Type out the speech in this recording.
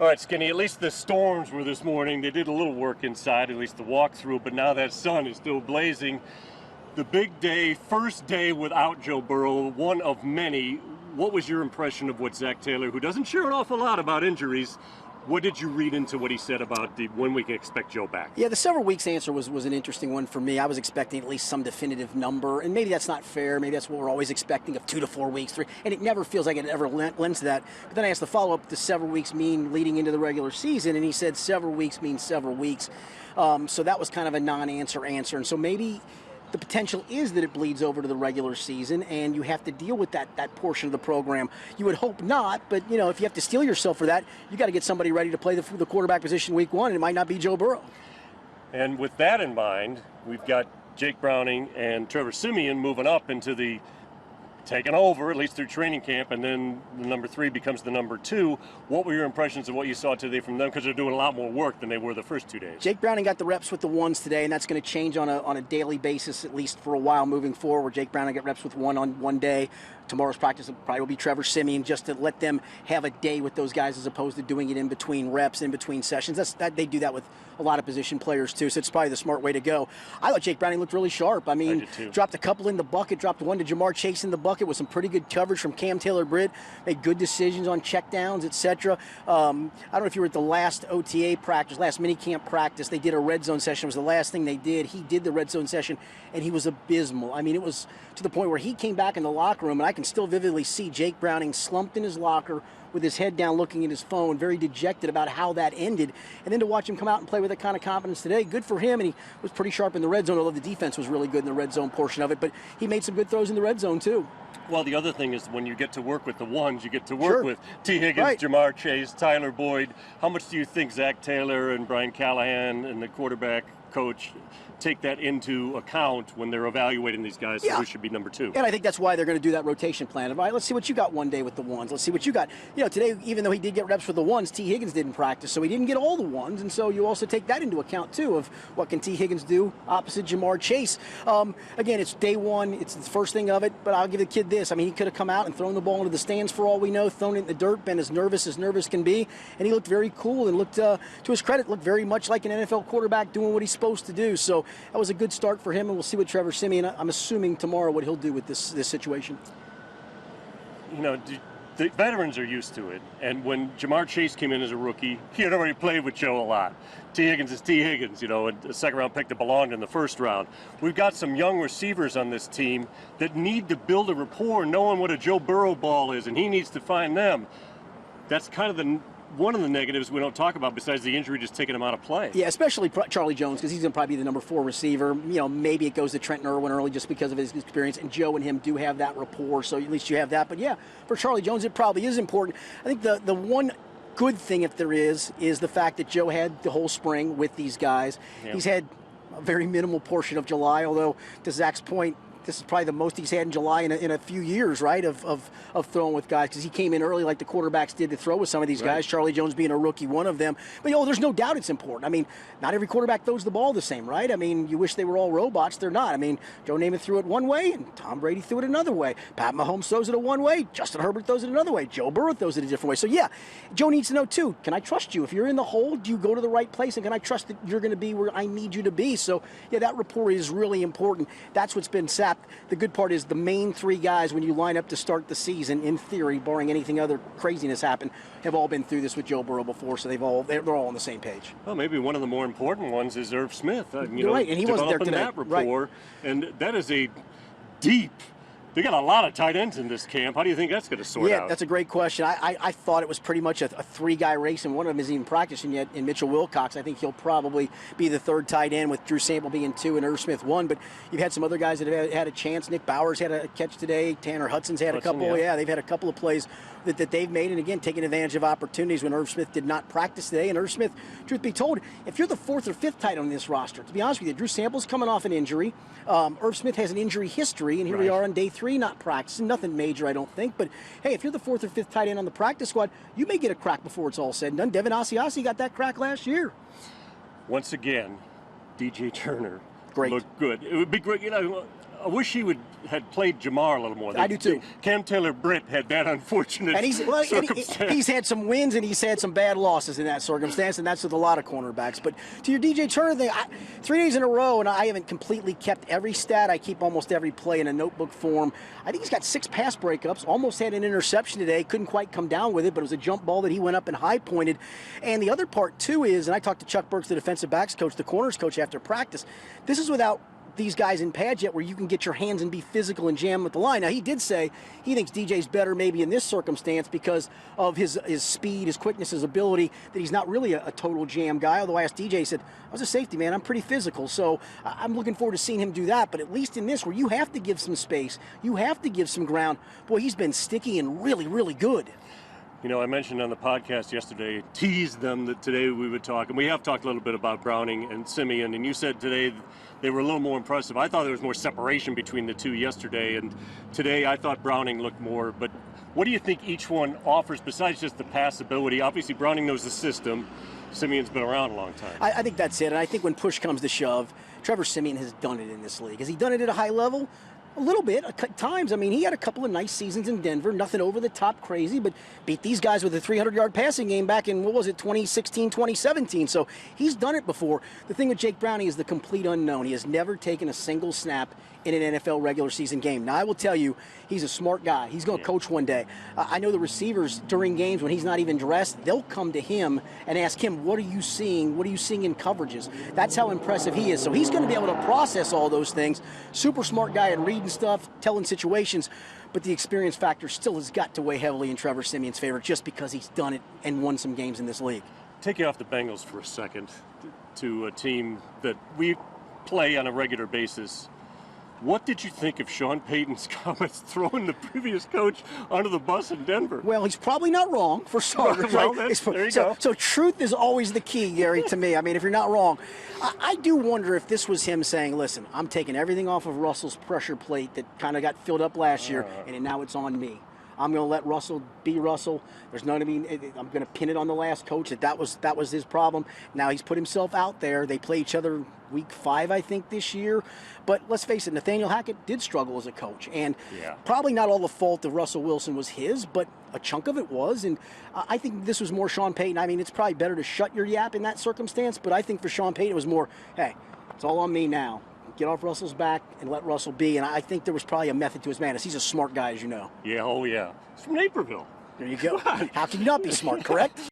All right, Skinny, at least the storms were this morning. They did a little work inside, at least the walkthrough, but now that sun is still blazing. The big day, first day without Joe Burrow, one of many. What was your impression of what Zach Taylor, who doesn't share an awful lot about injuries, what did you read into what he said about when we can expect Joe back? Yeah, the several weeks answer was an interesting one for me. I was expecting at least some definitive number, and maybe that's not fair. Maybe that's what we're always expecting of 2 to 4 weeks, 3, and it never feels like it ever lends to that. But then I asked the follow-up, does several weeks mean leading into the regular season? And he said several weeks means several weeks. So that was kind of a non-answer answer. And so maybe the potential is that it bleeds over to the regular season, and you have to deal with that portion of the program. You would hope not, but you know, if you have to steel yourself for that, you got to get somebody ready to play the quarterback position week 1, and it might not be Joe Burrow. And with that in mind, we've got Jake Browning and Trevor Siemian moving up into the taken over, at least through training camp, and then the number 3 becomes the number 2. What were your impressions of what you saw today from them? Because they're doing a lot more work than they were the first 2 days. Jake Browning got the reps with the ones today, and that's going to change on a daily basis, at least for a while moving forward. Jake Browning got reps with one on one day. Tomorrow's practice probably will be Trevor Siemian, just to let them have a day with those guys as opposed to doing it in between reps, in between sessions. They do that with a lot of position players too, so it's probably the smart way to go. I thought Jake Browning looked really sharp. I mean, dropped a couple in the bucket, dropped one to Jamar Chase in the bucket with some pretty good coverage from Cam Taylor-Britt, made good decisions on checkdowns, etc. I don't know if you were at the last OTA practice, last minicamp practice. They did a red zone session. It was the last thing they did. He did the red zone session, and he was abysmal. I mean, it was to the point where he came back in the locker room, and I can still vividly see Jake Browning slumped in his locker with his head down looking at his phone, very dejected about how that ended. And then to watch him come out and play with that kind of confidence today, good for him, and he was pretty sharp in the red zone, although the defense was really good in the red zone portion of it, but he made some good throws in the red zone too. Well, the other thing is when you get to work with the ones, you get to work with T. Higgins, Jamar Chase, Tyler Boyd. How much do you think Zach Taylor and Brian Callahan and the quarterback coach take that into account when they're evaluating these guys who should be number 2? And I think that's why they're going to do that rotation plan. All right, let's see what you got one day with the ones. Let's see what you got. You know, today, even though he did get reps with the ones, T. Higgins didn't practice, so he didn't get all the ones, and so you also take that into account, too, of what can T. Higgins do opposite Jamar Chase. Again, it's day 1. It's the first thing of it, but I'll give the kid this. I mean, he could have come out and thrown the ball into the stands for all we know, thrown it in the dirt, been as nervous can be, and he looked very cool and looked, to his credit, looked very much like an NFL quarterback doing what he's supposed to do. So that was a good start for him, and we'll see what Trevor Siemian, I'm assuming tomorrow, what he'll do with this situation. You know, the veterans are used to it, and when Jamar Chase came in as a rookie, he had already played with Joe a lot. T. Higgins is T. Higgins, you know, a second-round pick that belonged in the first round. We've got some young receivers on this team that need to build a rapport knowing what a Joe Burrow ball is, and he needs to find them. That's kind of one of the negatives we don't talk about besides the injury just taking him out of play. Yeah, especially Charlie Jones, because he's going to probably be the number 4 receiver. You know, maybe it goes to Trenton Irwin early just because of his experience, and Joe and him do have that rapport, so at least you have that. But yeah, for Charlie Jones, it probably is important. I think the one good thing, if there is the fact that Joe had the whole spring with these guys. Yeah. He's had a very minimal portion of July, although to Zach's point, this is probably the most he's had in July in a few years, right, of throwing with guys, because he came in early like the quarterbacks did to throw with some of these guys, Charlie Jones being a rookie, one of them. But, you know, there's no doubt it's important. I mean, not every quarterback throws the ball the same, right? I mean, you wish they were all robots. They're not. I mean, Joe Namath threw it one way, and Tom Brady threw it another way. Pat Mahomes throws it one way. Justin Herbert throws it another way. Joe Burrow throws it a different way. So, yeah, Joe needs to know, too, can I trust you? If you're in the hole, do you go to the right place? And can I trust that you're going to be where I need you to be? So, yeah, that rapport is really important. That's what's been sapped. The good part is the main 3 guys, when you line up to start the season, in theory, barring anything other craziness happen, have all been through this with Joe Burrow before, so they're all on the same page. Well, maybe one of the more important ones is Irv Smith. You're right, and he wasn't there today. That rapport, and that is a deep. They got a lot of tight ends in this camp. How do you think that's going to sort out? Yeah, that's a great question. I thought it was pretty much a 3-guy race, and one of them isn't even practicing yet in Mitchell Wilcox. I think he'll probably be the 3rd tight end, with Drew Sample being 2 and Irv Smith 1. But you've had some other guys that have had a chance. Nick Bowers had a catch today. Tanner Hudson's had a couple. Yeah, they've had a couple of plays that they've made, and again, taking advantage of opportunities when Irv Smith did not practice today. And Irv Smith, truth be told, if you're the 4th or 5th tight end on this roster, to be honest with you, Drew Sample's coming off an injury. Irv Smith has an injury history, and here we are on day 3 not practicing. Nothing major, I don't think. But, hey, if you're the 4th or 5th tight end on the practice squad, you may get a crack before it's all said and done. Devin Asiasi got that crack last year. Once again, DJ Turner looked good. It would be great, you know, I wish he had played Jamar a little more. I do too. Cam Taylor-Britt had that unfortunate circumstance. He's had some wins and he's had some bad losses in that circumstance, and that's with a lot of cornerbacks. But to your DJ Turner thing, 3 days in a row, and I haven't completely kept every stat. I keep almost every play in a notebook form. I think he's got 6 pass breakups, almost had an interception today, couldn't quite come down with it, but it was a jump ball that he went up and high-pointed. And the other part, too, is, and I talked to Chuck Burks, the defensive backs coach, the corners coach, after practice, this is without these guys in pads yet where you can get your hands and be physical and jam with the line. Now, he did say he thinks DJ's better maybe in this circumstance because of his speed, his quickness, his ability, that he's not really a total jam guy. Although I asked DJ, he said, I was a safety, man. I'm pretty physical. So I'm looking forward to seeing him do that. But at least in this where you have to give some space, you have to give some ground, boy, he's been sticky and really, really good. You know, I mentioned on the podcast yesterday, teased them that today we would talk, and we have talked a little bit about Browning and Simeon, and you said today they were a little more impressive. I thought there was more separation between the two yesterday, and today I thought Browning looked more. But what do you think each one offers besides just the passability? Obviously, Browning knows the system. Simeon's been around a long time. I think that's it, and I think when push comes to shove, Trevor Simeon has done it in this league. Has he done it at a high level? A little bit at times. I mean, he had a couple of nice seasons in Denver, nothing over the top crazy, but beat these guys with a 300-yard passing game back in, 2016, 2017. So he's done it before. The thing with Jake Browning is the complete unknown. He has never taken a single snap in an NFL regular season game. Now, I will tell you, he's a smart guy. He's going to coach one day. I know the receivers during games when he's not even dressed, they'll come to him and ask him, what are you seeing? What are you seeing in coverages? That's how impressive he is. So he's going to be able to process all those things. Super smart guy at reading stuff, telling situations, but the experience factor still has got to weigh heavily in Trevor Simeon's favor just because he's done it and won some games in this league. Take you off the Bengals for a second to a team that we play on a regular basis. What did you think of Sean Payton's comments throwing the previous coach under the bus in Denver? Well, he's probably not wrong, for starters. Well, right? there you go. So truth is always the key, Gary, to me. I mean, if you're not wrong. I do wonder if this was him saying, listen, I'm taking everything off of Russell's pressure plate that kind of got filled up last year, and now it's on me. I'm going to let Russell be Russell. There's no, I'm going to pin it on the last coach that was his problem. Now he's put himself out there. They play each other week 5, I think, this year. But let's face it, Nathaniel Hackett did struggle as a coach. And probably not all the fault of Russell Wilson was his, but a chunk of it was. And I think this was more Sean Payton. I mean, it's probably better to shut your yap in that circumstance. But I think for Sean Payton, it was more, hey, it's all on me now. Get off Russell's back and let Russell be. And I think there was probably a method to his madness. He's a smart guy, as you know. Yeah, oh yeah. He's from Naperville. There you go. How can you not be smart, correct?